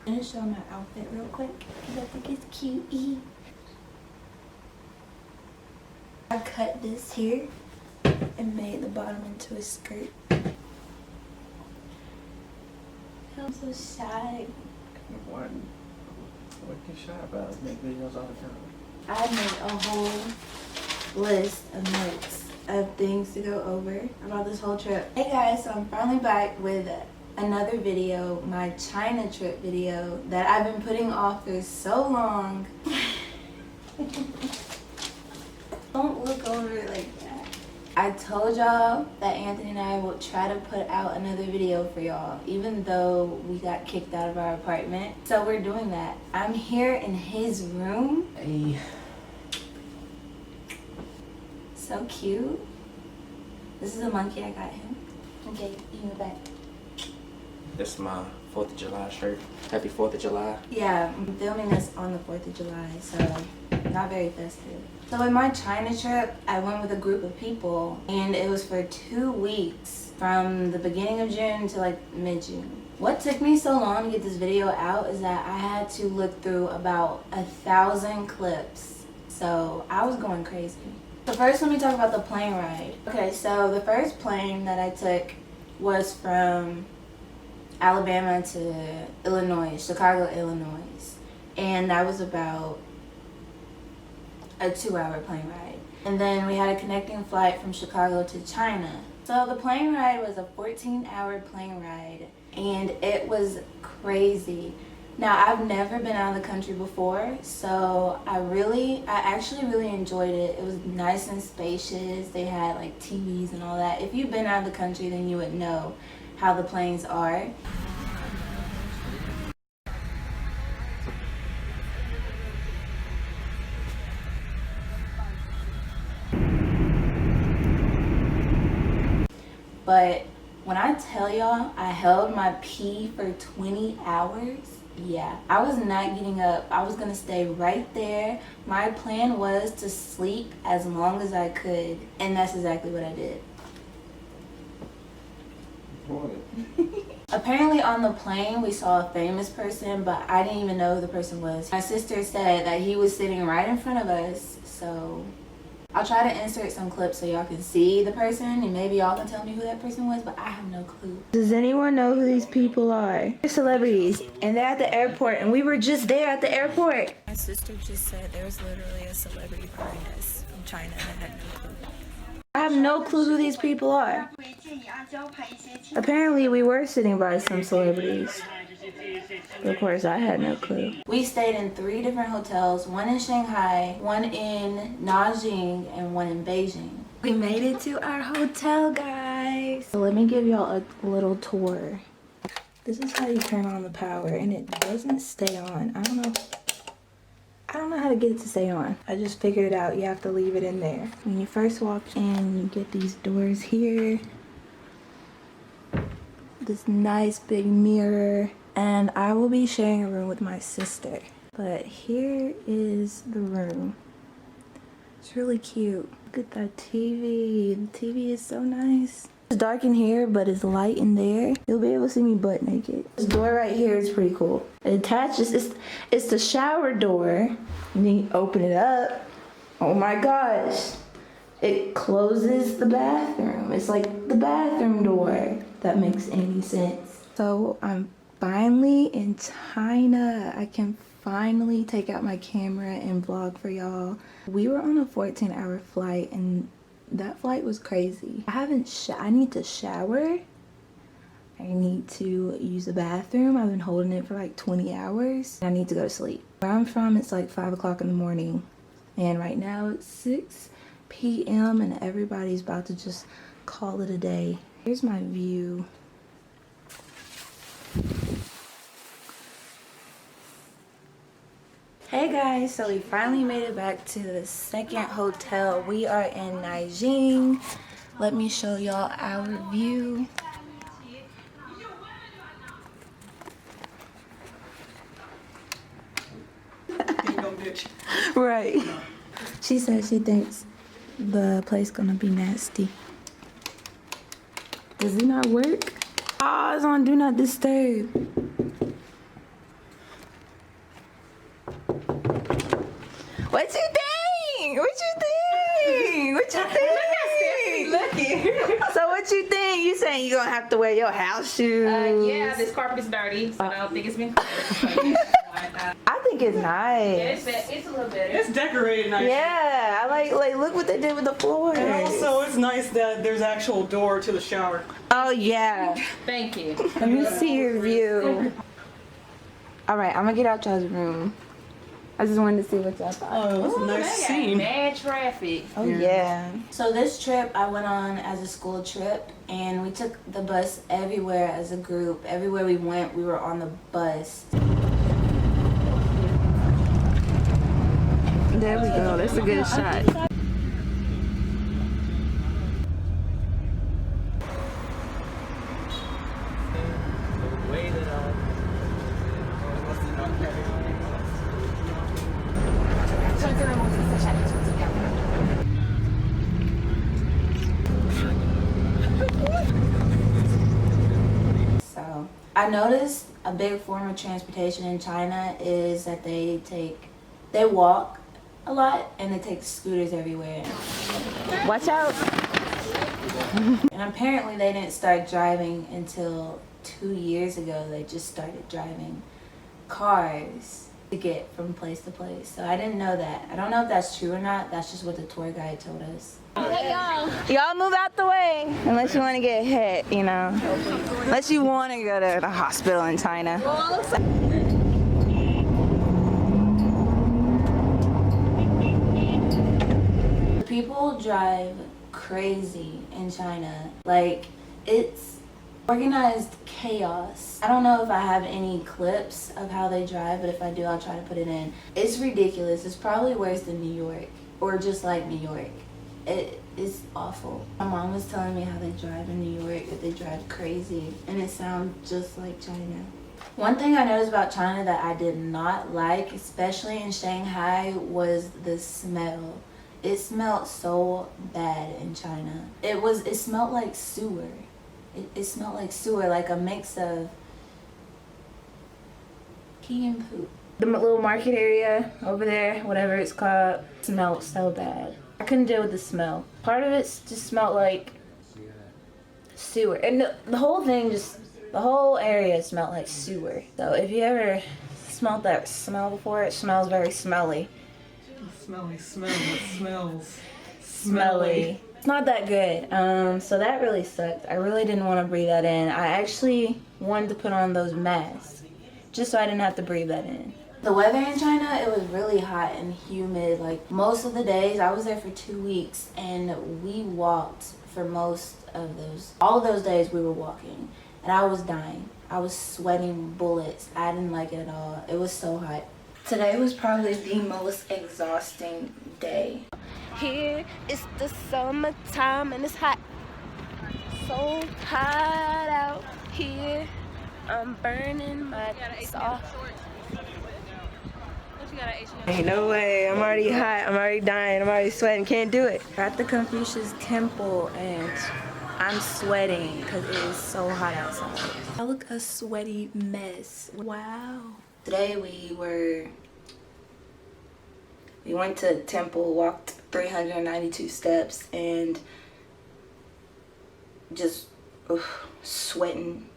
I'm gonna show my outfit real quick because I think it's cute. I cut this here and made the bottom into a skirt. I'm so shy. What you shy about? I make videos all the time. I made a whole list of notes of things to go over about this whole trip. Hey guys, so I'm finally back with another video, my China trip video that I've been putting off for so long. Don't look over it like that. I told y'all that Anthony and I will try to put out another video for y'all, even though we got kicked out of our apartment. So we're doing that. I'm here in his room. Hey. So cute. This is a monkey I got him. Okay, give me back. This is my 4th of July shirt. Happy 4th of July. Yeah, I'm filming this on the 4th of July, so not very festive. So in my China trip, I went with a group of people, and it was for 2 weeks, from the beginning of June to like mid-June. What took me so long to get this video out is that I had to look through about 1,000 clips, so I was going crazy. So first, let me talk about the plane ride. Okay, so the first plane that I took was from Alabama to Illinois, Chicago, Illinois. And that was about a 2-hour plane ride. And then we had a connecting flight from Chicago to China. So the plane ride was a 14-hour plane ride, and it was crazy. Now, I've never been out of the country before, so I actually really enjoyed it. It was nice and spacious. They had like TVs and all that. If you've been out of the country, then you would know how the planes are. But when I tell y'all I held my pee for 20 hours, yeah, I was not getting up. I was gonna stay right there. My plan was to sleep as long as I could, and that's exactly what I did. Apparently on the plane we saw a famous person, but I didn't even know who the person was. My sister said that he was sitting right in front of us, so I'll try to insert some clips so y'all can see the person, and maybe y'all can tell me who that person was, but I have no clue. Does anyone know who these people are? They're celebrities, and they're at the airport, and we were just there at the airport. My sister just said there was literally a celebrity behind us from China, and I had no clue. I have no clue who these people are. Apparently we were sitting by some celebrities. But of course I had no clue. We stayed in 3 different hotels, one in Shanghai, one in Nanjing, and one in Beijing. We made it to our hotel, guys. So let me give y'all a little tour. This is how you turn on the power, and it doesn't stay on. I don't know how to get it to stay on. I just figured it out. You have to leave it in there. When you first walk in, you get these doors here. This nice big mirror. And I will be sharing a room with my sister. But here is the room. It's really cute. Look at that TV. The TV is so nice. It's dark in here, but it's light in there. You'll be able to see me butt naked. This door right here is pretty cool. It attaches, it's the shower door. And then you open it up. Oh my gosh. It closes the bathroom. It's like the bathroom door. If that makes any sense. So I'm finally in China. I can finally take out my camera and vlog for y'all. We were on a 14-hour flight, and that flight was crazy. I need to shower. I need to use the bathroom. I've been holding it for like 20 hours. I need to go to sleep. Where I'm from, it's like 5 o'clock in the morning. And right now it's 6 p.m. and everybody's about to just call it a day. Here's my view. Hey guys, so we finally made it back to the second hotel. We are in Nanjing. Let me show y'all our view. Right. She said she thinks the place gonna be nasty. Does it not work? Oh, it's on Do Not Disturb. What you think? What you think? What you think? So what you think? You saying you gonna have to wear your house shoes? Yeah, this carpet is dirty, so I don't think it's been cleaned. I think it's nice. Yeah, it's a little better. It's decorated nice. Yeah, I like look what they did with the floors. And also, it's nice that there's actual door to the shower. Oh yeah. Thank you. Let me see your view. All right, I'm gonna get out y'all's room. I just wanted to see what y'all thought. Oh, that's a nice scene. Bad traffic. Oh yeah. So this trip I went on as a school trip, and we took the bus everywhere as a group. Everywhere we went, we were on the bus. There we go. That's a good shot. So I noticed a big form of transportation in China is that they walk a lot and they take scooters everywhere. Watch out. And apparently they didn't start driving until 2 years ago. They just started driving cars to get from place to place. So I didn't know that. I don't know if that's true or not. That's just what the tour guide told us. Hey y'all. Y'all move out the way unless you want to get hit, you know. Unless you want to go to the hospital in China. People drive crazy in China. Like, it's organized chaos. I don't know if I have any clips of how they drive, but if I do, I'll try to put it in. It's ridiculous. It's probably worse than New York, or just like New York. It is awful. My mom was telling me how they drive in New York, that they drive crazy, and it sounds just like China. One thing I noticed about China that I did not like, especially in Shanghai, was the smell. It smelled so bad in China. It smelled like sewer. It smelled like sewer, like a mix of pee and poop. The little market area over there, whatever it's called, smelled so bad. I couldn't deal with the smell. Part of it just smelled like sewer. And the whole thing the whole area smelled like sewer. So if you ever smelled that smell before, it smells very smelly. Smelly smell, it smells Smelly. It's not that good. So that really sucked. I really didn't want to breathe that in. I actually wanted to put on those masks just so I didn't have to breathe that in. The weather in China, it was really hot and humid. Like most of the days, I was there for 2 weeks and we walked for all of those days we were walking, and I was dying. I was sweating bullets. I didn't like it at all. It was so hot. Today was probably the most exhausting day. Here it's the summertime and it's hot. So hot out here. I'm burning my soul. Ain't no way. I'm already hot. I'm already dying. I'm already sweating. Can't do it. We're at the Confucius Temple and I'm sweating because it is so hot outside. I look a sweaty mess. Wow. Today we went to temple, walked 392 steps, and just sweating.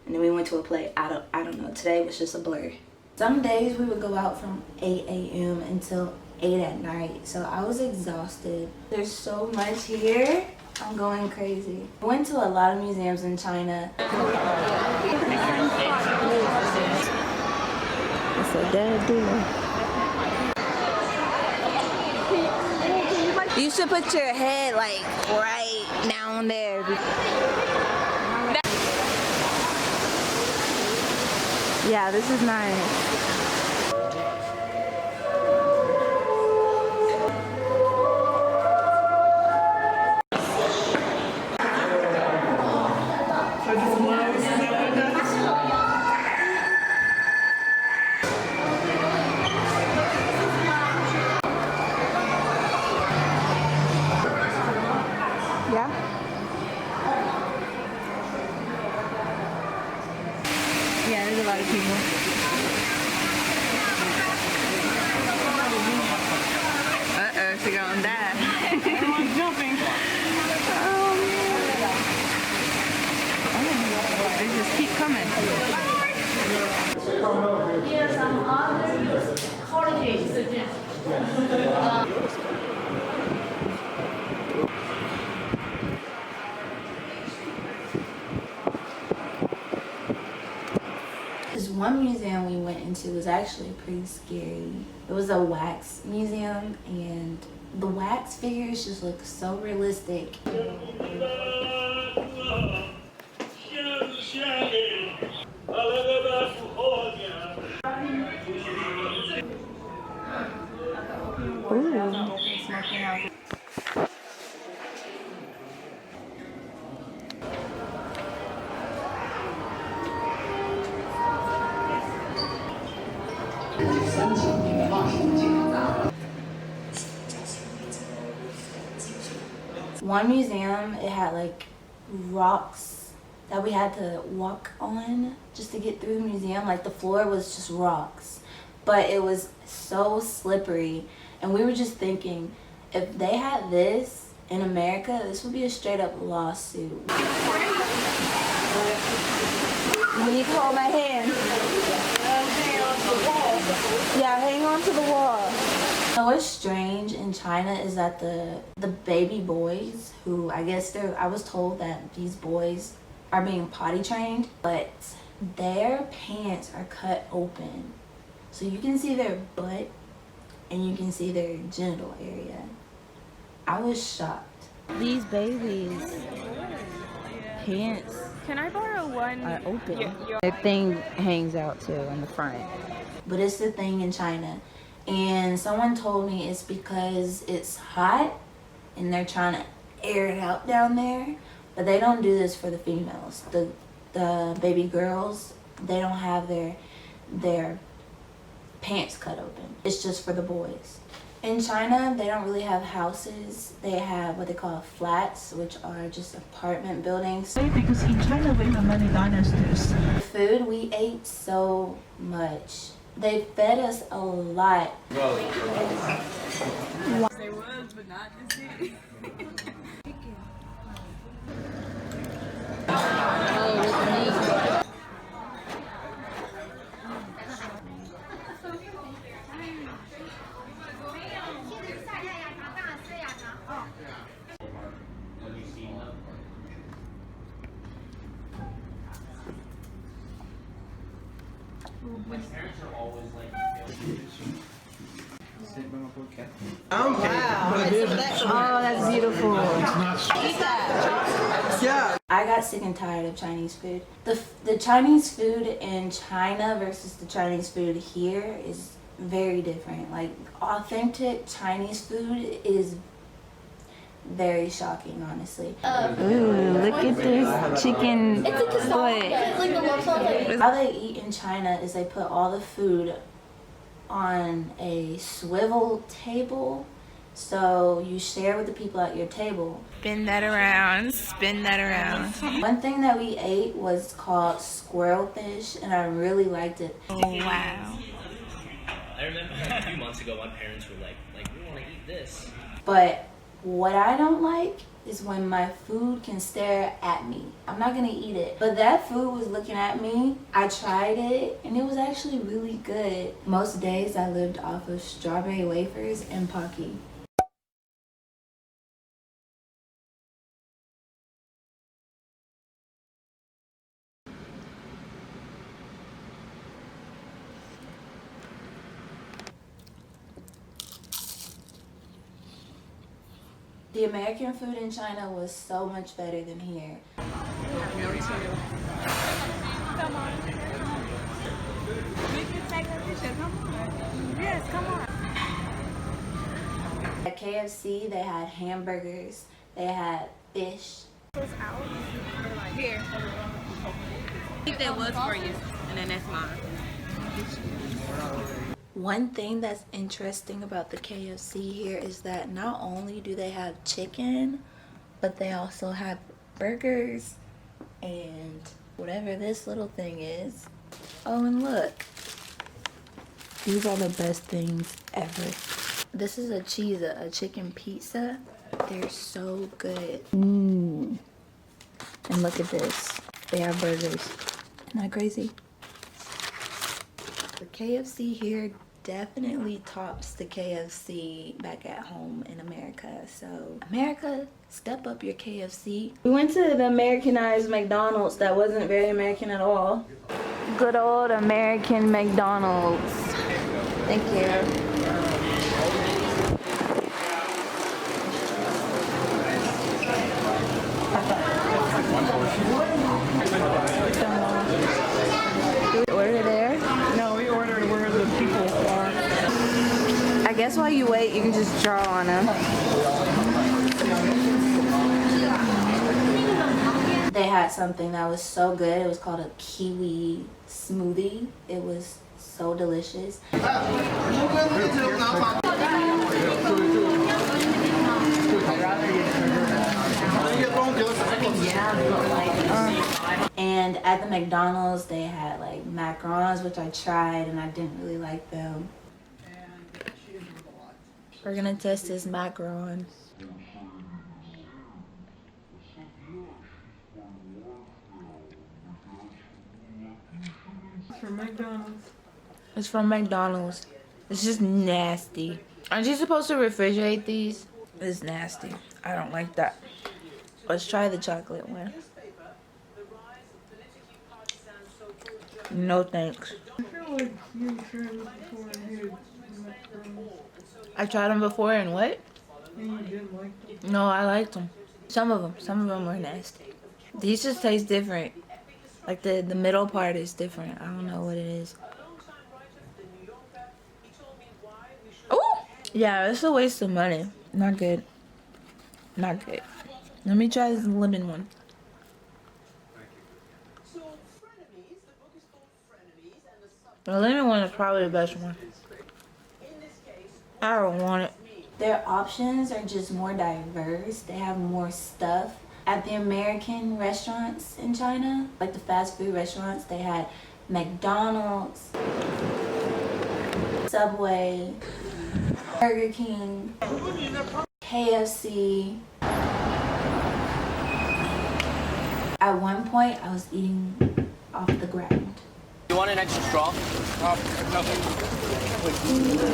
And then we went to a play. I don't know. Today was just a blur. Some days we would go out from 8 a.m. until 8 at night. So I was exhausted. There's so much here. I'm going crazy. I went to a lot of museums in China. It's a dead deal. You should put your head like right down there. Yeah, this is nice. Yeah, there's a lot of people. are gonna die. Everyone's jumping. They just keep coming. This one museum we went into was actually pretty scary. It was a wax museum, and the wax figures just look so realistic. One museum, it had like rocks that we had to walk on just to get through the museum. Like the floor was just rocks, but it was so slippery. And we were just thinking, if they had this in America, this would be a straight up lawsuit. You need to hold my hand. Yeah, hang on to the wall. So what's strange in China is that the baby boys, who I guess I was told that these boys are being potty trained, but their pants are cut open. So you can see their butt and you can see their genital area. I was shocked. These babies' pants Can I borrow one? are open. The thing hangs out too in the front. But it's the thing in China. And someone told me it's because it's hot and they're trying to air it out down there. But they don't do this for the females. The baby girls, they don't have their pants cut open. It's just for the boys. In China, they don't really have houses. They have what they call flats, which are just apartment buildings. Because in China we have many dynasties. The food, we ate so much. They fed us a lot. Well, They was, but not this year. Oh, that's beautiful. Yeah. I got sick and tired of Chinese food. The Chinese food in China versus the Chinese food here is very different. Like authentic Chinese food is very shocking, honestly. Ooh, look at this chicken foot. How they eat in China is they put all the food on a swivel table, so you share with the people at your table. Spin that around, spin that around. One thing that we ate was called squirrel fish, and I really liked it. Oh, wow. I remember a few months ago, my parents were like, we want to eat this. But what I don't like is when my food can stare at me. I'm not gonna eat it. But that food was looking at me. I tried it and it was actually really good. Most days I lived off of strawberry wafers and Pocky. The American food in China was so much better than here. At KFC, they had hamburgers, they had fish. Here. I think that was for you, and then that's mine. One thing that's interesting about the KFC here is that not only do they have chicken, but they also have burgers and whatever this little thing is. Oh, and look. These are the best things ever. This is a chicken pizza. They're so good. And look at this. They have burgers. Isn't that crazy? The KFC here definitely tops the KFC back at home in America. So America, step up your KFC. We went to the Americanized McDonald's that wasn't very American at all. Good old American McDonald's. Thank you. Order there? No, we ordered where the people are. I guess while you wait, you can just draw on them. They had something that was so good. It was called a kiwi smoothie. It was so delicious. And at the McDonald's, they had like macarons, which I tried and I didn't really like them. We're gonna test this macaron. It's from McDonald's. It's from McDonald's. It's just nasty. Aren't you supposed to refrigerate these? It's nasty. I don't like that. Let's try the chocolate one. No thanks. I feel like you tried this before and hated macaroni. I tried them before and what? And you didn't like them. No, I liked them. Some of them were nasty. These just taste different. Like the middle part is different. I don't know what it is. Oh! Yeah, it's a waste of money. Not good. Not good. Let me try this lemon one. The lemon one is probably the best one. I don't want it. Their options are just more diverse. They have more stuff. At the American restaurants in China, like the fast food restaurants, they had McDonald's, Subway, Burger King, KFC. At one point, I was eating off the ground. You want an extra straw?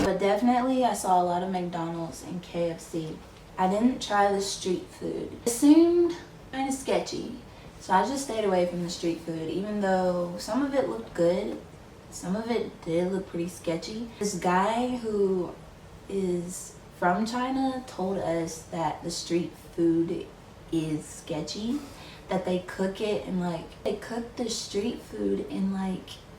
But definitely, I saw a lot of McDonald's and KFC. I didn't try the street food. It seemed kind of sketchy, so I just stayed away from the street food, even though some of it looked good. Some of it did look pretty sketchy. This guy who is from China told us that the street food is sketchy, that they cook it and they cook the street food in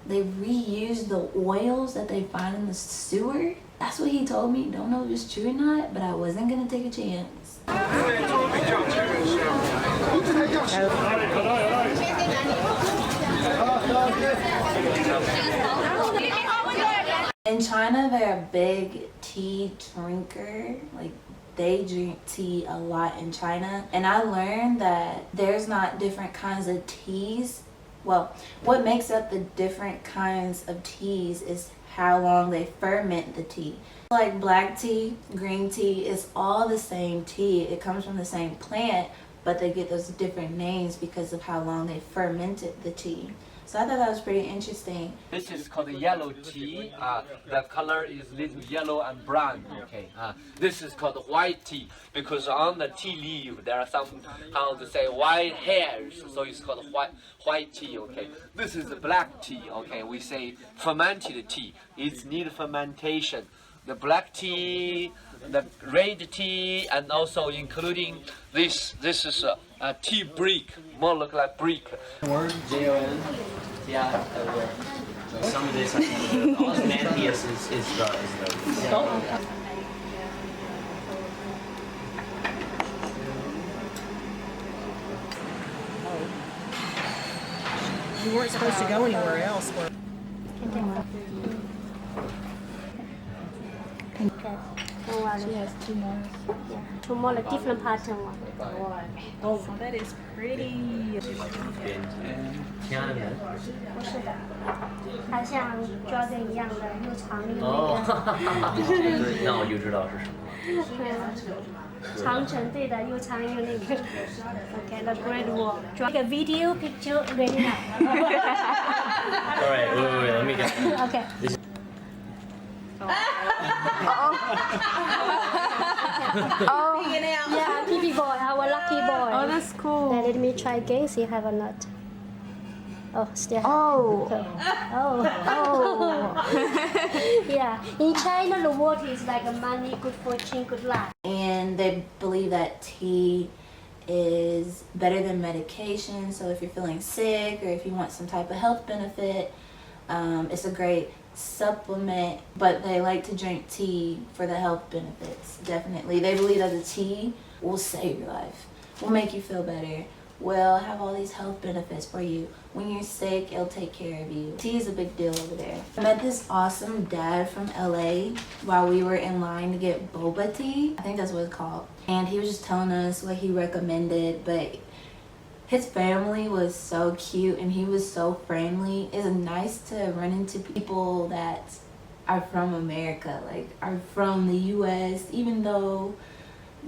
they reuse the oils that they find in the sewer. That's what he told me. Don't know if it's true or not, but I wasn't gonna take a chance. In China, they're a big tea drinker. They drink tea a lot in China. And I learned that there's not different kinds of teas. Well, what makes up the different kinds of teas is how long they ferment the tea. Like black tea, green tea, it's all the same tea. It comes from the same plant, but they get those different names because of how long they fermented the tea. So I thought that was pretty interesting. This is called yellow tea. The color is little yellow and brown. Okay. This is called white tea because on the tea leaf there are some, how to say, white hairs. So it's called white tea. Okay. This is the black tea. Okay. We say fermented tea. It needs fermentation. The black tea, the red tea, and also including this. This is a tea brick. More look like brick. Word J-O-N. Yeah. Some of this, I think, all Mantheus is the. Yeah. You weren't supposed to go anywhere else. Don't worry. She has 2 more. Yeah. Tomorrow different pattern one. Oh, that is pretty. 亲爱的们。不是的，它像 Jordan 一样的，又长又哦，那个。那我就知道是什么了。长城对的，又长又那个。Okay, the great wall. Take a video picture ready now. Alright, wait, let me get. Okay. Oh, Yeah, TV boy, our lucky boy. oh, that's cool. Now let me try again, see have or not. Oh, still. Oh, Oh. oh. Yeah, in China the water is like money, good fortune, good luck. And they believe that tea is better than medication. So if you're feeling sick or if you want some type of health benefit, it's a great supplement. But they like to drink tea for the health benefits. Definitely, they believe that the tea will save your life, will make you feel better, will have all these health benefits for you. When you're sick, it'll take care of you. Tea is a big deal over there. I met this awesome dad from LA while we were in line to get boba tea. I think that's what it's called. And he was just telling us what he recommended, but his family was so cute and he was so friendly. It's nice to run into people that are from America, like are from the US, even though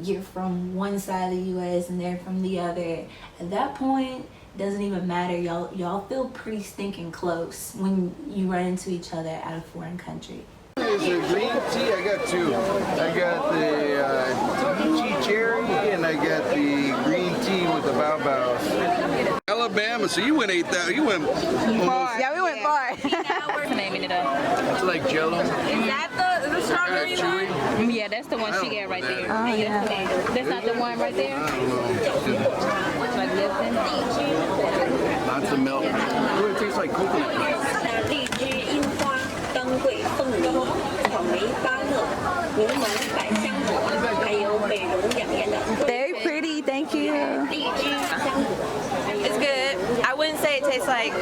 you're from one side of the US and they're from the other. At that point, it doesn't even matter. Y'all feel pretty stinking close when you run into each other at a foreign country. Is there green tea? I got 2. I got the lychee cherry and I got the green tea with the bao. Alabama, so you went 8,000. You went almost. Yeah, we went far. We're naming it up. It's like Jello. Is that the strawberry one? Yeah, that's the one she got right there. Oh, yeah. That's not the one right there? It's like Lipton. Lots of milk. Oh, it tastes like coconut. 荔枝、樱花、当归、凤梨、草莓、芭乐、柠檬、百香果，还有美容养颜的 Very pretty, thank you. 荔枝香果。 It's good. I wouldn't say it tastes like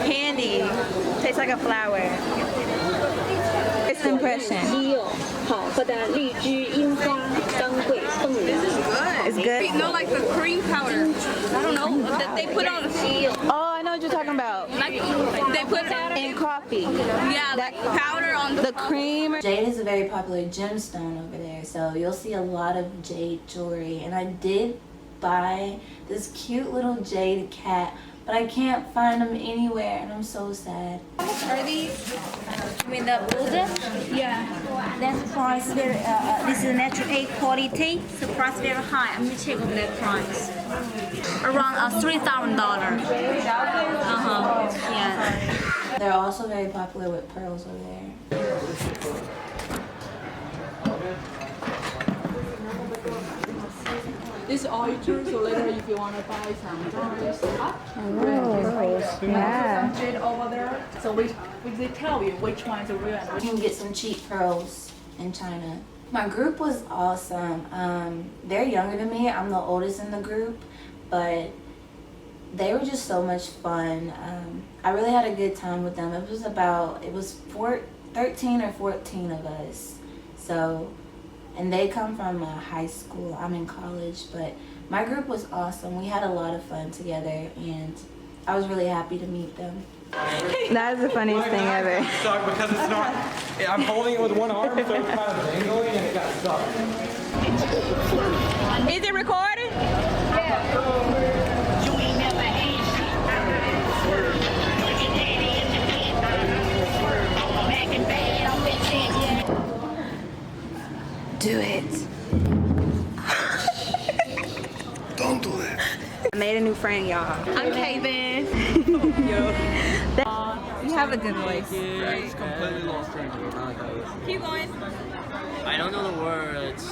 candy. It tastes like a flower. First impression. 好喝的荔枝、樱花、当归、凤梨。 It's good. You know, like the cream powder. I don't know that they put on. Oh, I know what you're talking about. Like they put In coffee. yeah, like powder on The cream. Jade is a very popular gemstone over there, so you'll see a lot of jade jewelry. And I did buy this cute little jade cat, but I can't find them anywhere, and I'm so sad. Are these? I mean the Buddha? Yeah, that's price very. This is natural A quality, so price very high. I'm gonna check on that price. Around $3,000. Yeah. They're also very popular with pearls over there. This is all yours, so later if you want to buy some jewelry stuff, Yeah. some jade over there. So we they tell you which one is real and which. You can get some cheap pearls in China. My group was awesome. They're younger than me. I'm the oldest in the group, but they were just so much fun. I really had a good time with them. It was 13 or 14 of us. So, and they come from high school. I'm in college, but my group was awesome. We had a lot of fun together, and I was really happy to meet them. That is the funniest thing ever. Stuck because it's not. I'm holding it with one arm, so it's kind of dangling and it got stuck. Is it recording? Do it. Don't do that. I made a new friend, y'all. I'm Kaven. You have a good voice. It's completely lost track. Keep going. I don't know the words.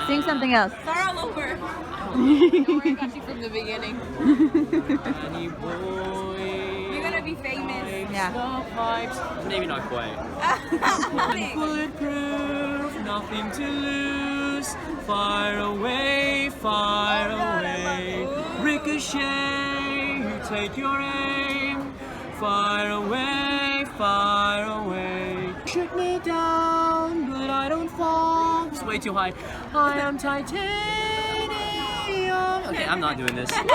Sing something else. Start all over. Don't worry, I got you from the beginning. Any boy. You're gonna be famous. Yeah. Maybe not quite. Bulletproof, nothing to lose. Fire away, fire away. Ricochet, you take your aim. Fire away, fire away. Shoot me down, but I don't fall. way too high. Hi, I'm titanium. Okay, I'm not doing this. It's too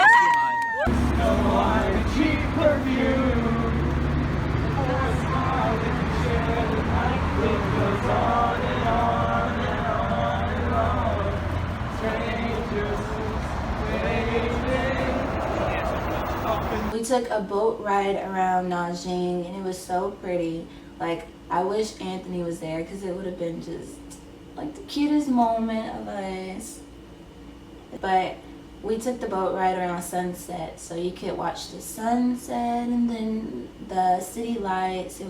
We took a boat ride around Nanjing and it was so pretty. Like, I wish Anthony was there because it would have been just like the cutest moment of us. But we took the boat ride around sunset so you could watch the sunset and then the city lights.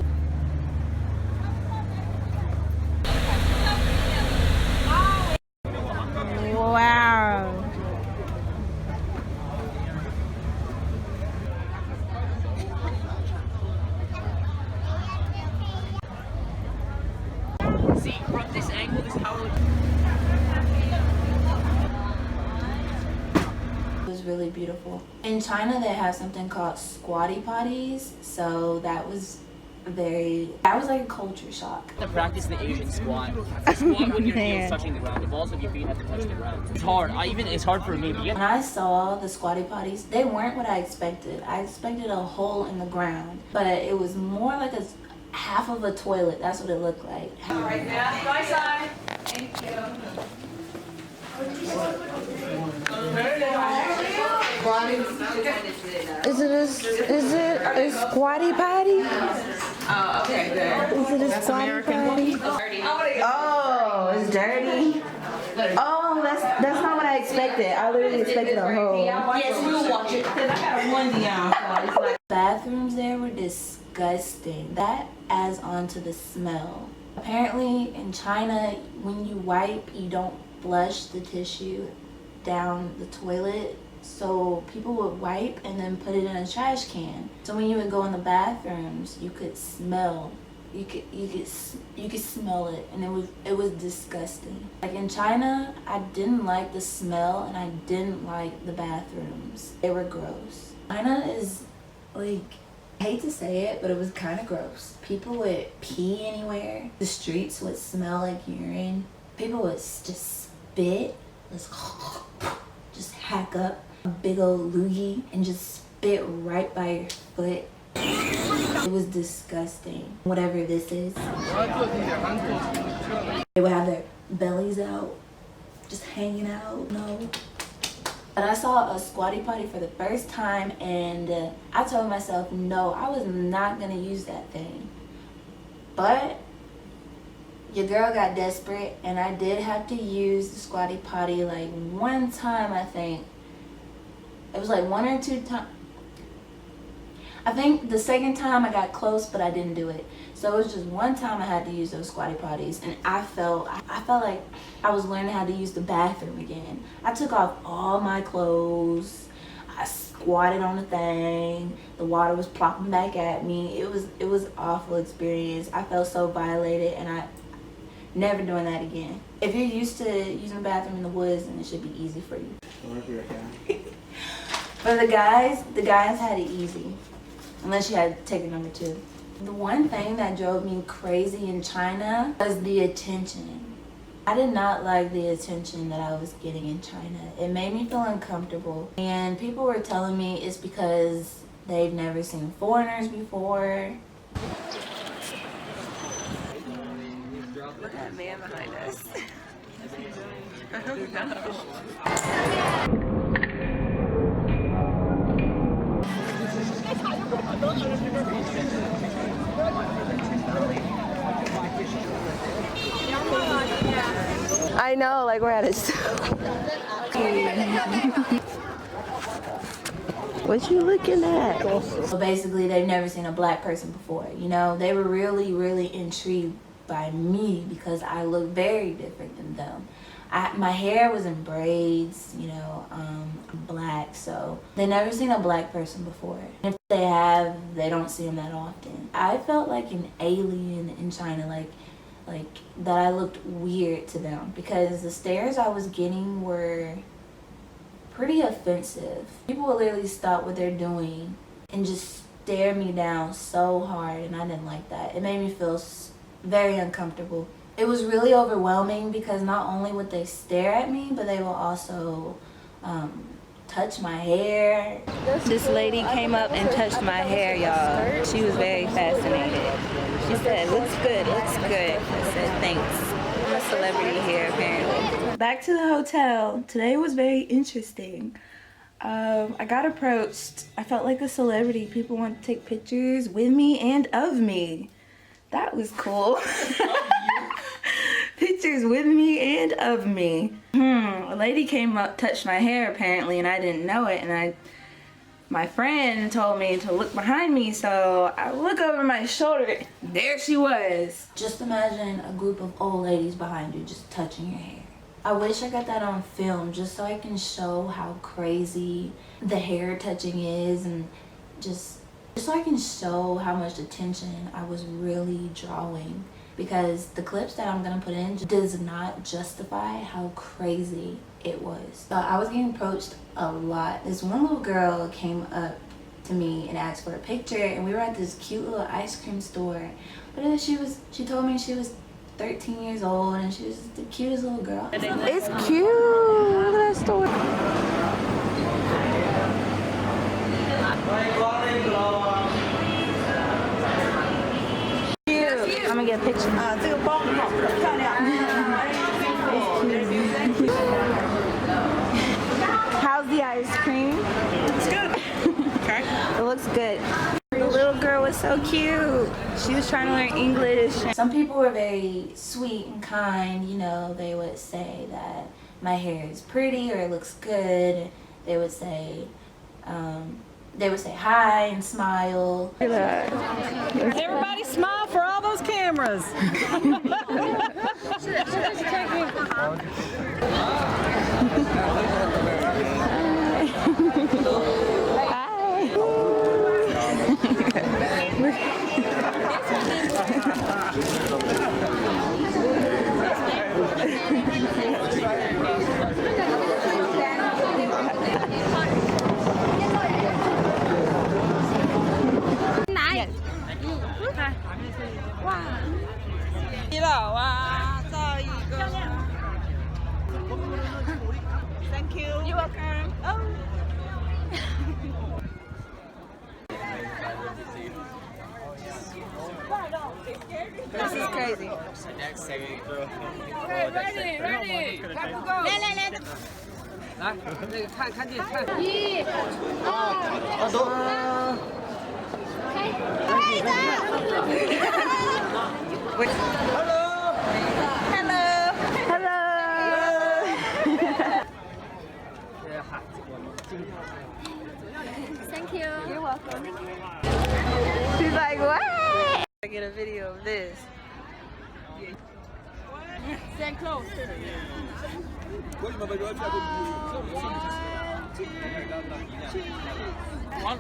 Wow. See, from this angle, this is how it looks. It was really beautiful. In China, they have something called squatty potties, so that was like a culture shock. To practice the Asian squat. Squat with your heels touching the ground. The balls of your feet have to touch the ground. It's hard. It's hard for me. When I saw the squatty potties, they weren't what I expected. I expected a hole in the ground, but it was more like a half of a toilet. That's what it looked like. All right, now, right side. Thank you. Is it a squatty potty? Oh, okay, good. Is it a squatty potty? Oh, it's dirty. Oh, that's not what I expected. I literally expected a hole. Yes, we'll watch it because I got a onesie on, so it's like. Bathrooms there were disgusting. That adds on to the smell. Apparently in China, when you wipe, you don't flush the tissue down the toilet. So people would wipe and then put it in a trash can. So when you would go in the bathrooms, you could smell. You could smell it, and it was disgusting. Like in China, I didn't like the smell and I didn't like the bathrooms. They were gross. China is like, I hate to say it, but it was kind of gross. People would pee anywhere. The streets would smell like urine. People would just spit, just hack up a big old loogie and just spit right by your foot. It was disgusting. Whatever this is. They would have their bellies out, just hanging out, no. But I saw a squatty potty for the first time and I told myself, no, I was not gonna use that thing. But your girl got desperate and I did have to use the squatty potty like one time, I think. It was like one or two times. I think the second time I got close, but I didn't do it. So it was just one time I had to use those squatty potties, and I felt like I was learning how to use the bathroom again. I took off all my clothes. I squatted on the thing. The water was plopping back at me. It was an awful experience. I felt so violated, and I never doing that again. If you're used to using the bathroom in the woods, then it should be easy for you. But the guys had it easy. Unless you had to take a number 2. The one thing that drove me crazy in China was the attention. I did not like the attention that I was getting in China. It made me feel uncomfortable. And people were telling me it's because they've never seen foreigners before. Look at that man behind us. I know, like we're at a What you looking at? So basically, they've never seen a black person before. You know, they were really, really intrigued by me because I look very different than them. My hair was in braids, you know, I'm black, so they never seen a black person before. If they have, they don't see them that often. I felt like an alien in China, like that I looked weird to them because the stares I was getting were pretty offensive. People would literally stop what they're doing and just stare me down so hard, and I didn't like that. It made me feel very uncomfortable. it was really overwhelming because not only would they stare at me, but they will also touch my hair. This lady came up and touched my hair, y'all. She was very fascinated. She said, looks good, looks good. I said, thanks. I'm a celebrity here, apparently. Back to the hotel. Today was very interesting. I got approached. I felt like a celebrity. People want to take pictures with me and of me. That was cool. Pictures with me and of me. A lady came up, touched my hair apparently, and I didn't know it. And my friend told me to look behind me, so I look over my shoulder. There she was. Just imagine a group of old ladies behind you just touching your hair. I wish I got that on film just so I can show how crazy the hair touching is, and just so I can show how much attention I was really drawing, because the clips that I'm gonna put in does not justify how crazy it was. I was getting approached a lot. This one little girl came up to me and asked for a picture, and we were at this cute little ice cream store. But she told me she was 13 years old and she was the cutest little girl. It's cute. Look at that store. Cute. I'm gonna get a picture. How's the ice cream? It's good. Okay. It looks good. The little girl was so cute. She was trying to learn English. Some people were very sweet and kind. You know, they would say that my hair is pretty or it looks good. They would say hi and smile. Everybody smile for all those cameras. Thank you. You're welcome. Oh. This is crazy. Okay, ready. Time to go. 来，那个看见看。一、二、三。Thank you. You're welcome. She's like, what? I get a video of this. Stand close. 为什么被人家One.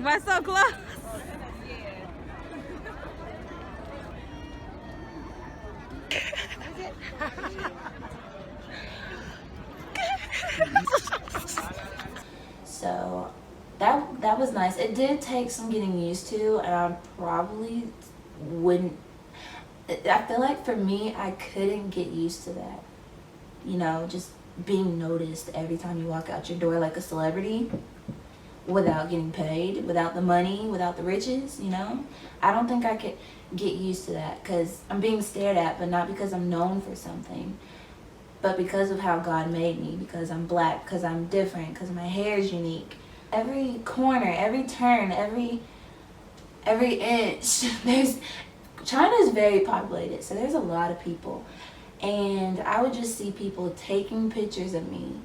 Why so close? So that was nice. It did take some getting used to, and I probably wouldn't. I feel like for me, I couldn't get used to that. You know, just being noticed every time you walk out your door like a celebrity without getting paid, without the money, without the riches, you know? I don't think I could get used to that because I'm being stared at, but not because I'm known for something, but because of how God made me, because I'm black, because I'm different, because my hair is unique. Every corner, every turn, every inch, China is very populated, so there's a lot of people. And I would just see people taking pictures of me,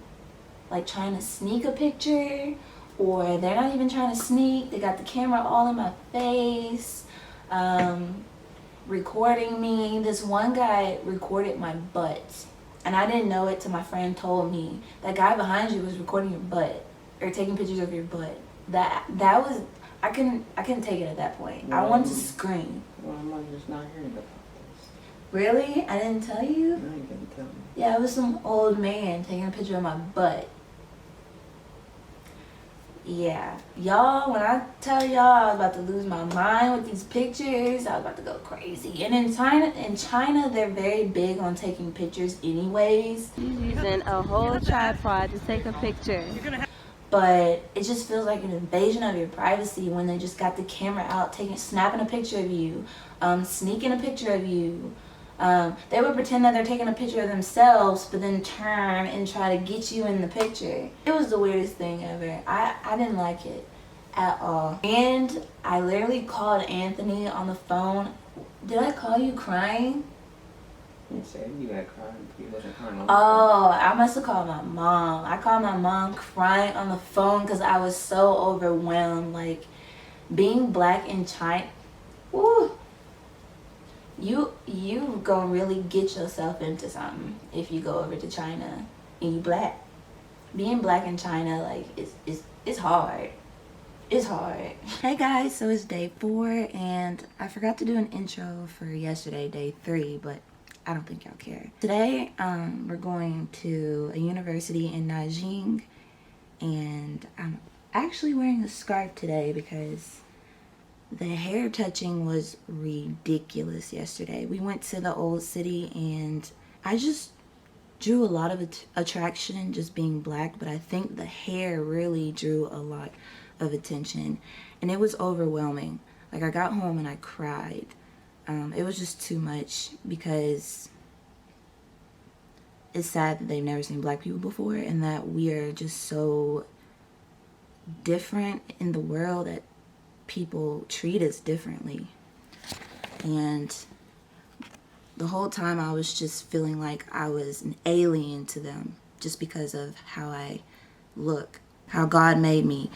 like trying to sneak a picture, or they're not even trying to sneak. They got the camera all in my face, recording me. This one guy recorded my butt, and I didn't know it till my friend told me. That guy behind you was recording your butt, or taking pictures of your butt. That was, I couldn't take it at that point. I wanted to scream. Well, I'm just not hearing about this. Really? I didn't tell you? No, you didn't tell me. Yeah, it was some old man taking a picture of my butt. yeah, y'all, when I tell y'all I was about to lose my mind with these pictures, I was about to go crazy. And in China, they're very big on taking pictures anyways. Using a whole tripod to take a picture. But it just feels like an invasion of your privacy when they just got the camera out, snapping a picture of you, sneaking a picture of you. They would pretend that they're taking a picture of themselves, but then turn and try to get you in the picture. It was the weirdest thing ever. I didn't like it at all. And I literally called Anthony on the phone. Did I call you crying? You said you got crying. You wasn't crying on the Oh, I must have called my mom. I called my mom crying on the phone because I was so overwhelmed. Like, being black in China, woo, you gonna really get yourself into something if you go over to China and you black. Being black in China, like, it's hard. It's hard. Hey guys, so it's day 4 and I forgot to do an intro for yesterday, day 3, but I don't think y'all care. Today, we're going to a university in Nanjing, and I'm actually wearing a scarf today because the hair touching was ridiculous yesterday. We went to the old city and I just drew a lot of attraction just being black, but I think the hair really drew a lot of attention and it was overwhelming. Like, I got home and I cried. It was just too much because it's sad that they've never seen black people before and that we are just so different in the world that people treat us differently. And the whole time I was just feeling like I was an alien to them just because of how I look, how God made me.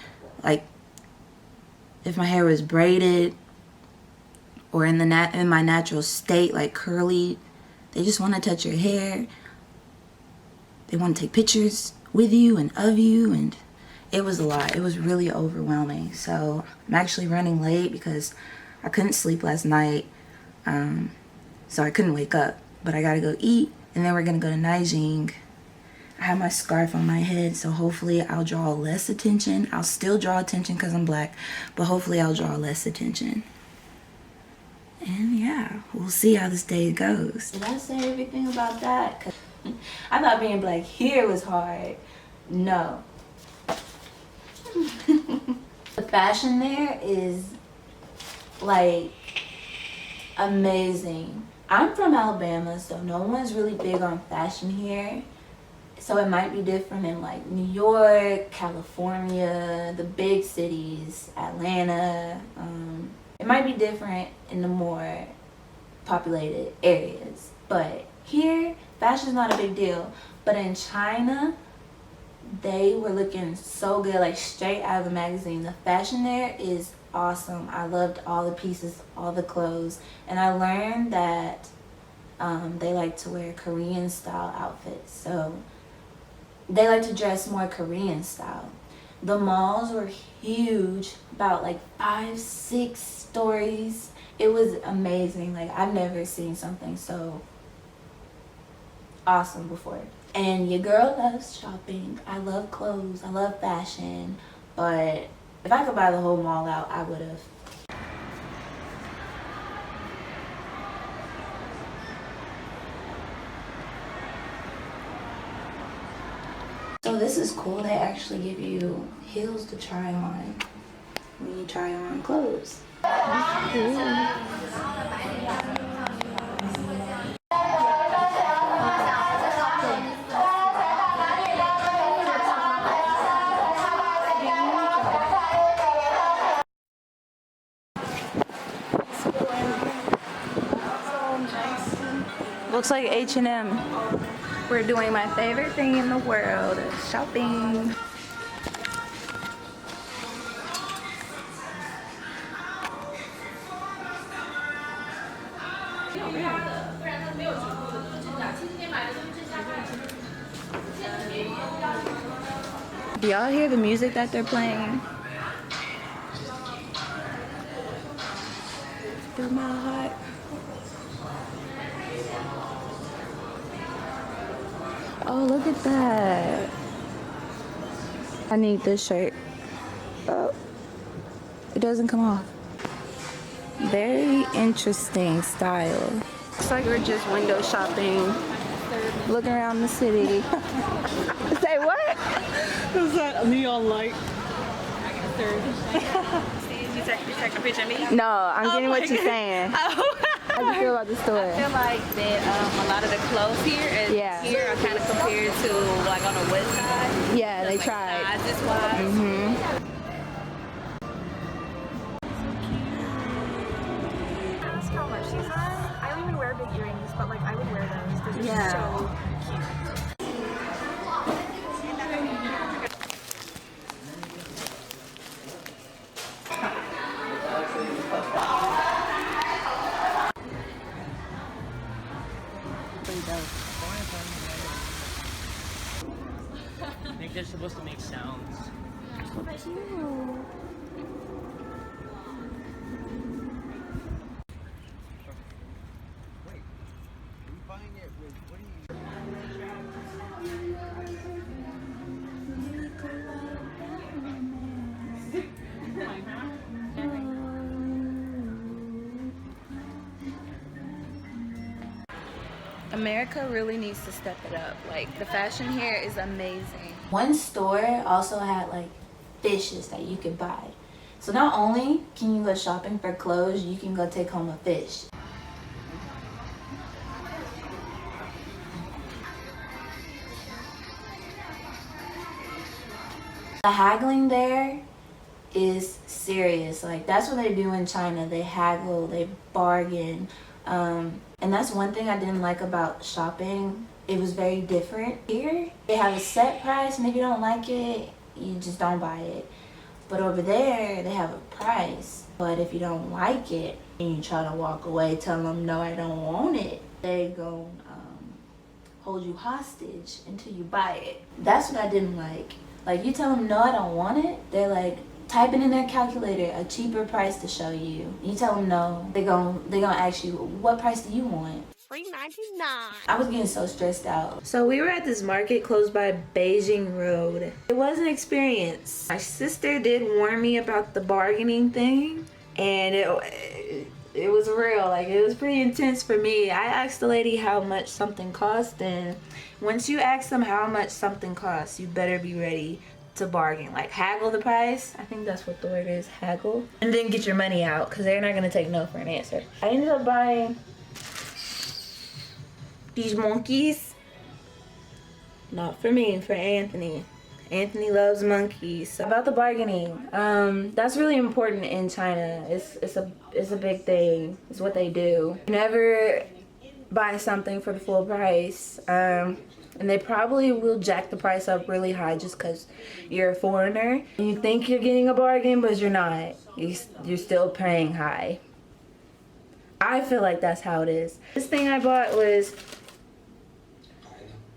Like, if my hair was braided or in my natural state, like curly, they just want to touch your hair. They want to take pictures with you and of you, and it was a lot. It was really overwhelming. So I'm actually running late because I couldn't sleep last night, so I couldn't wake up. But I gotta go eat, and then we're gonna go to Nanjing. I have my scarf on my head, so hopefully I'll draw less attention. I'll still draw attention because I'm black, but hopefully I'll draw less attention. And yeah, we'll see how this day goes. Did I say everything about that? 'Cause I thought being black here was hard. No. The fashion there is like amazing. I'm from Alabama, so no one's really big on fashion here. So it might be different in like New York, California, the big cities, Atlanta. It might be different in the more populated areas. But here, fashion's not a big deal. But in China, they were looking so good, like straight out of the magazine. The fashion there is awesome. I loved all the pieces, all the clothes. And I learned that they like to wear Korean style outfits. So they like to dress more Korean style. The malls were huge, about like 5-6 stories. It was amazing. Like, I've never seen something so awesome before. And your girl loves shopping. I love clothes. I love fashion. But if I could buy the whole mall out, I would have. So this is cool. They actually give you heels to try on when you try on clothes. Looks like H&M. We're doing my favorite thing in the world, shopping. Do y'all hear the music that they're playing? Through my heart. Oh, look at that. I need this shirt. It doesn't come off. Very interesting style. Looks like we're just window shopping, looking around the city. Say what? Is that a neon light? You take a picture of me? No, I'm getting what you're saying. How do you feel about the store? I feel like that a lot of the clothes here and here are kind of compared to like on the west side. Yeah, they like tried. Sizes wise. Ask how much these are. I don't even wear big earrings, but like I would wear those. They're just so cute. I think they're supposed to make sounds. America really needs to step it up. Like, the fashion here is amazing. One store also had like fishes that you could buy. So not only can you go shopping for clothes, you can go take home a fish. The haggling there is serious. Like, that's what they do in China. They haggle, they bargain. And that's one thing I didn't like about shopping. It was very different. Here, they have a set price, and if you don't like it, you just don't buy it. But over there, they have a price. But if you don't like it, and you try to walk away, tell them, no, I don't want it, they go hold you hostage until you buy it. That's what I didn't like. Like, you tell them, no, I don't want it, they're like, typing in their calculator a cheaper price to show you. You tell them no, they're gonna ask you, what price do you want? $3.99. I was getting so stressed out. So we were at this market close by Beijing Road. It was an experience. My sister did warn me about the bargaining thing, and it was real. Like, it was pretty intense for me. I asked the lady how much something cost, and once you ask them how much something costs, you better be ready to bargain. Like, haggle the price. I think that's what the word is, haggle. And then get your money out, because they're not going to take no for an answer. I ended up buying these monkeys. Not for me, for Anthony. Anthony loves monkeys. About the bargaining, that's really important in China. It's a big thing. It's what they do. You never buy something for the full price. And they probably will jack the price up really high just because you're a foreigner. And you think you're getting a bargain, but you're not. You're still paying high. I feel like that's how it is. This thing I bought was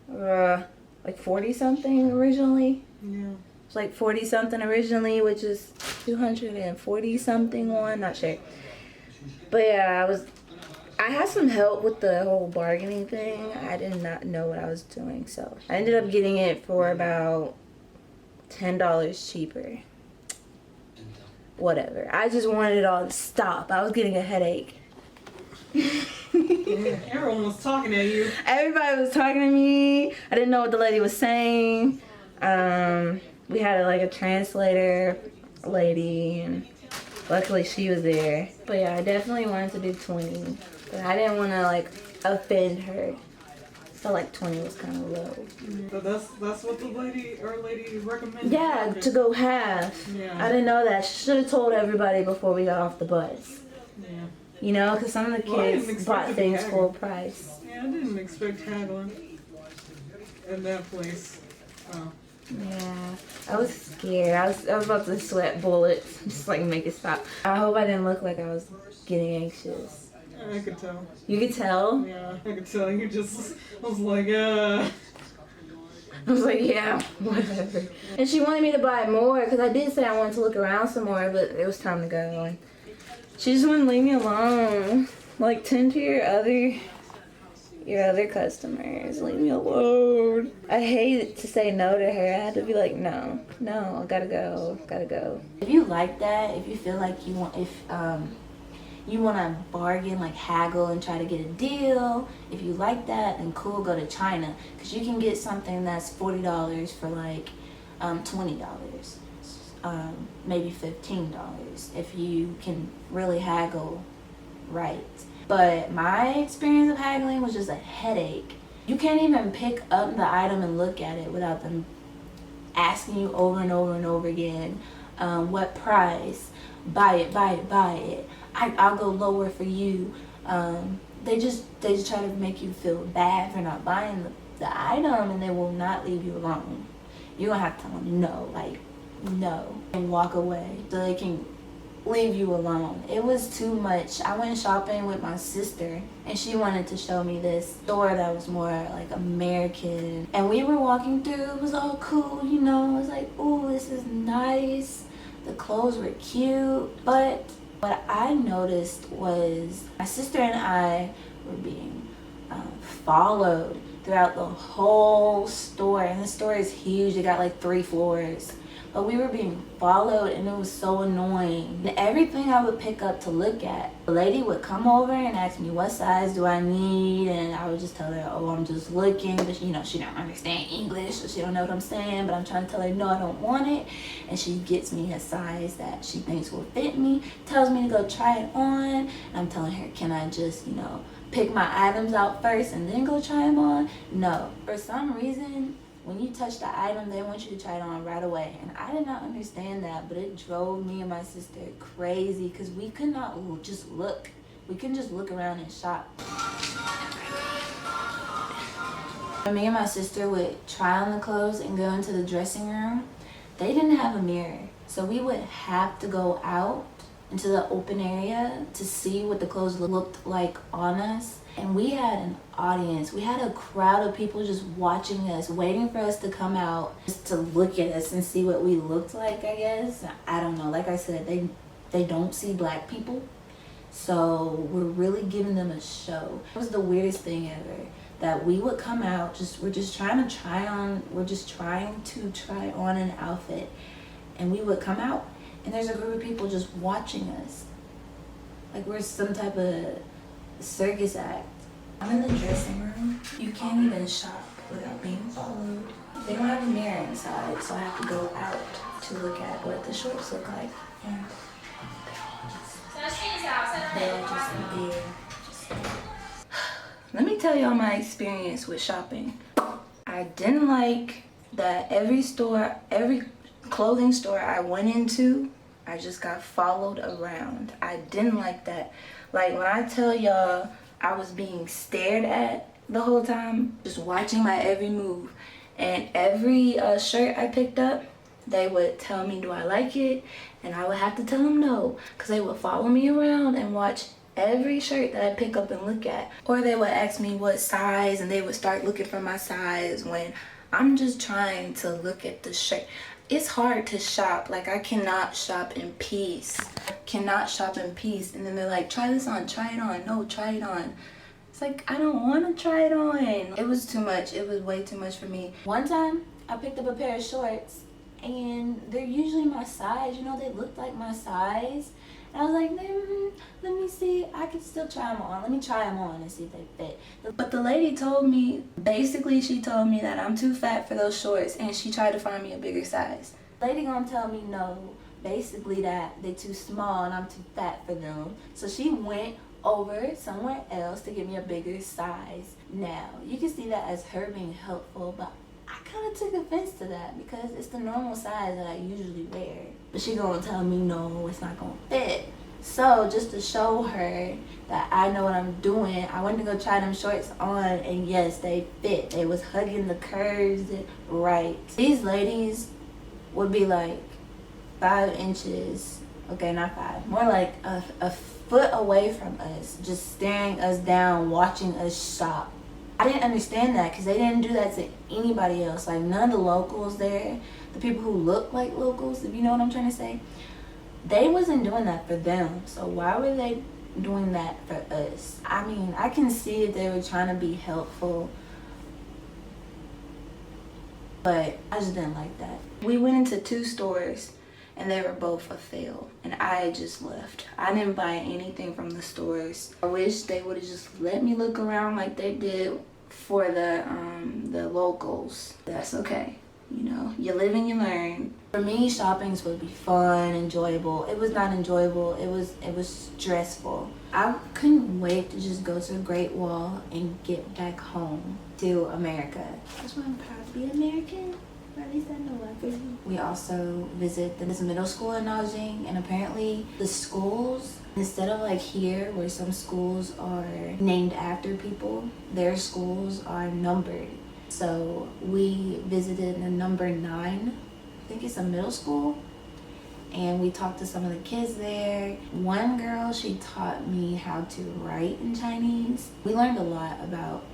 like 40 something originally. Yeah. It's like 40 something originally, which is 240 something one, not sure. But yeah, I had some help with the whole bargaining thing. I did not know what I was doing, so I ended up getting it for about $10 cheaper. Whatever. I just wanted it all to stop. I was getting a headache. Yeah, everyone was talking at you. Everybody was talking to me. I didn't know what the lady was saying. We had like a translator lady, and luckily she was there. But yeah, I definitely wanted to do 20. But I didn't want to like offend her. So like 20 was kind of low. But that's what the lady recommended. Yeah, to go half. Yeah. I didn't know that. She should have told everybody before we got off the bus. Yeah. You know, because some of the kids bought things full price. Yeah, I didn't expect haggling in that place. Oh. Yeah, I was scared. I was about to sweat bullets. Just like make it stop. I hope I didn't look like I was getting anxious. I could tell. You could tell? Yeah, I could tell. You just was like, I was like, yeah, whatever. And she wanted me to buy more because I did say I wanted to look around some more, but it was time to go. And she just wouldn't leave me alone. Like, tend to your other your other customers. Leave me alone. I hate to say no to her. I had to be like, no, I gotta go. If you like that, if you feel like you want, if you want to bargain, like haggle and try to get a deal, if you like that, then cool, go to China, because you can get something that's $40 for like $20, maybe $15 if you can really haggle right. But my experience of haggling was just a headache. You can't even pick up the item and look at it without them asking you over and over and over again, what price, buy it. I'll go lower for you. They just try to make you feel bad for not buying the item, and they will not leave you alone. You're gonna have to tell them no, like no, and walk away so they can leave you alone. It was too much. I went shopping with my sister, and she wanted to show me this store that was more like American, and we were walking through. It was all cool, you know. It was like, ooh, this is nice. The clothes were cute, but what I noticed was my sister and I were being followed throughout the whole store, and the store is huge. It got like 3 floors. But we were being followed, and it was so annoying. And everything I would pick up to look at, the lady would come over and ask me what size do I need, and I would just tell her, oh, I'm just looking. But you know, she don't understand English, so she don't know what I'm saying, but I'm trying to tell her, no, I don't want it. And she gets me a size that she thinks will fit me, tells me to go try it on, and I'm telling her, can I just, you know, pick my items out first and then go try them on? No. For some reason, when you touch the item, they want you to try it on right away. And I did not understand that, but it drove me and my sister crazy because we could not just look. We couldn't just look around and shop. Me and my sister would try on the clothes and go into the dressing room. They didn't have a mirror, so we would have to go out into the open area to see what the clothes looked like on us. And we had an audience. We had a crowd of people just watching us, waiting for us to come out just to look at us and see what we looked like, I guess. I don't know. Like I said, they don't see black people. So we're really giving them a show. It was the weirdest thing ever. That we would come out, we're just trying to try on an outfit. And we would come out, and there's a group of people just watching us. Like we're some type of circus act. I'm in the dressing room. You can't even shop without being followed. They don't have a mirror inside, so I have to go out to look at what the shorts look like. And they're just there. Let me tell y'all my experience with shopping. I didn't like that every clothing store I went into, I just got followed around. I didn't like that. Like when I tell y'all I was being stared at the whole time, just watching my every move. And every shirt I picked up, they would tell me, do I like it? And I would have to tell them no, because they would follow me around and watch every shirt that I pick up and look at. Or they would ask me what size, and they would start looking for my size when I'm just trying to look at the shirt. It's hard to shop. Like I cannot shop in peace. And then they're like, try this on, try it on. No, try it on. It's like, I don't want to try it on. It was too much. It was way too much for me. One time I picked up a pair of shorts, and they're usually my size. You know, they looked like my size. And I was like, let me see. I can still try them on. Let me try them on and see if they fit. But the lady told me, basically she told me that I'm too fat for those shorts, and she tried to find me a bigger size. The lady gonna tell me no, basically that they're too small and I'm too fat for them. So she went over somewhere else to give me a bigger size. Now, you can see that as her being helpful, but I kind of took offense to that because it's the normal size that I usually wear. But she gonna tell me no, it's not gonna fit. So just to show her that I know what I'm doing, I went to go try them shorts on, and yes, they fit. They was hugging the curves right. These ladies would be like 5 inches, okay, not 5, more like a foot away from us, just staring us down, watching us shop. I didn't understand that because they didn't do that to anybody else. Like none of the locals there, the people who look like locals, if you know what I'm trying to say, they wasn't doing that for them. So why were they doing that for us. I mean, I can see if they were trying to be helpful, but I just didn't like that. We went into 2 stores and they were both a fail, and I just left. I didn't buy anything from the stores. I wish they would have just let me look around like they did for the locals. That's okay. You know, you live and you learn. For me, shopping is supposed to be fun, enjoyable. It was not enjoyable. It was stressful. I couldn't wait to just go to the Great Wall and get back home to America. That's why I'm proud to be American. Or at least I know I do. We also visit this middle school in Nanjing, and apparently the schools, instead of like here where some schools are named after people, their schools are numbered. So we visited the number 9, I think it's a middle school, and we talked to some of the kids there. One girl, she taught me how to write in Chinese. We learned a lot about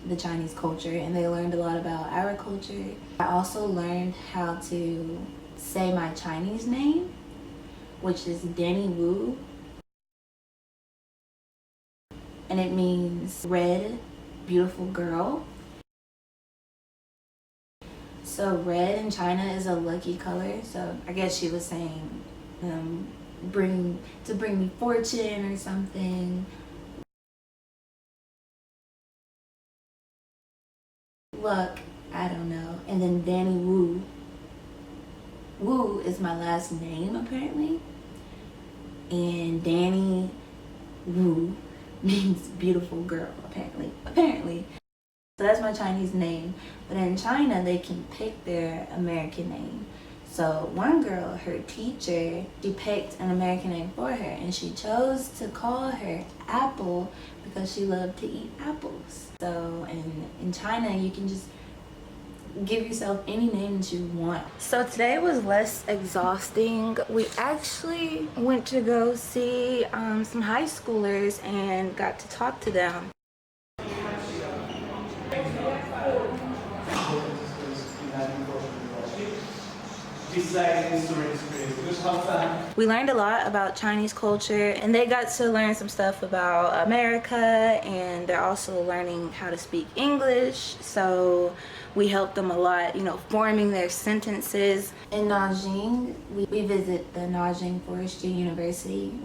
the Chinese culture, and they learned a lot about our culture. I also learned how to say my Chinese name, which is Danny Wu, and it means red, beautiful girl. So red in China is a lucky color. So I guess she was saying bring me fortune or something. Luck, I don't know. And then Danny Wu. Wu is my last name apparently. And Danny Wu means beautiful girl apparently. So that's my Chinese name. But in China, they can pick their American name. So one girl, her teacher, she picked an American name for her, and she chose to call her Apple because she loved to eat apples. So in China, you can just give yourself any name that you want. So today was less exhausting. We actually went to go see some high schoolers and got to talk to them. We learned a lot about Chinese culture, and they got to learn some stuff about America, and they're also learning how to speak English. So we helped them a lot, you know, forming their sentences. In Nanjing, we visit the Nanjing Forestry University.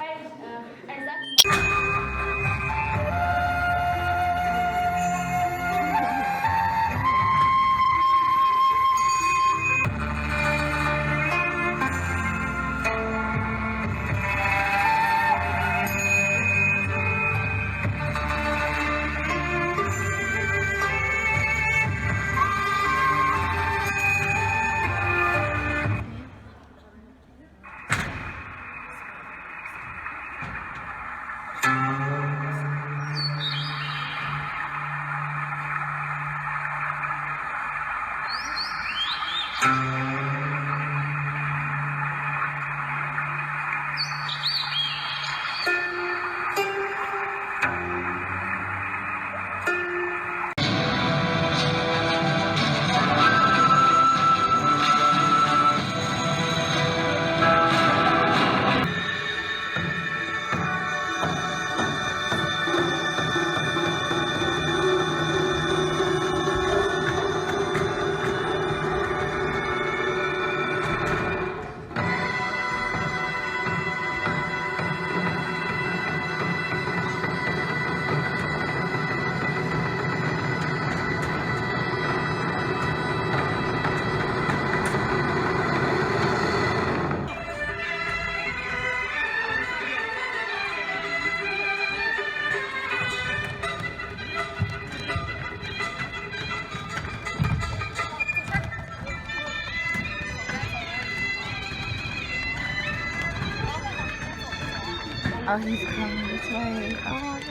Oh, he's coming this way. Oh my gosh.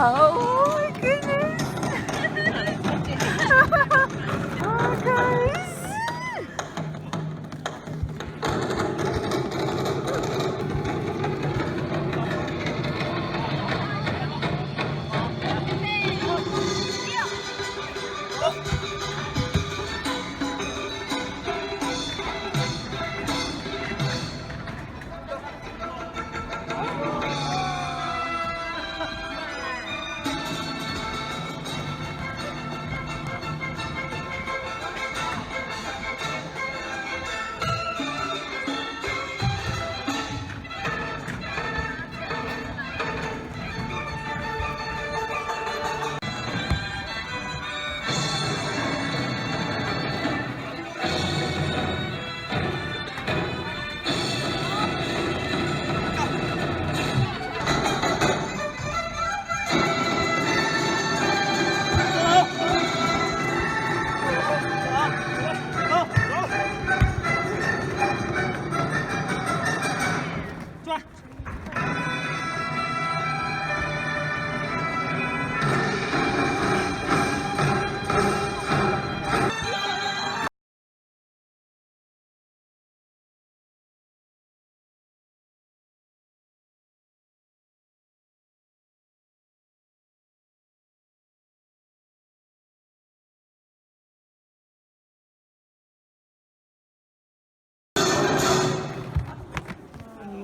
Oh my goodness. Oh guys.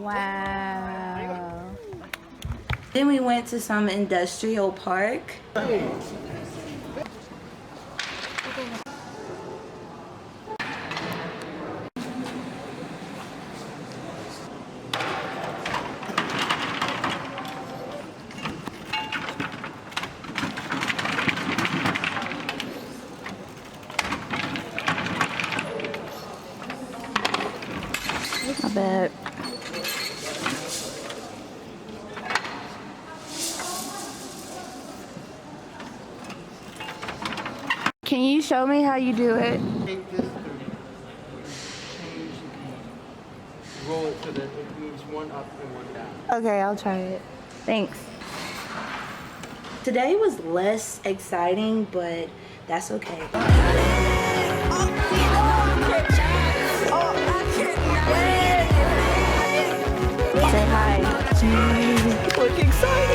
Wow. Then we went to some industrial park. I bet. Can you show me how you do it? Take this through. Change. Roll it so that it moves one up and one down. Okay, I'll try it. Thanks. Today was less exciting, but that's okay. Say hi. Look excited.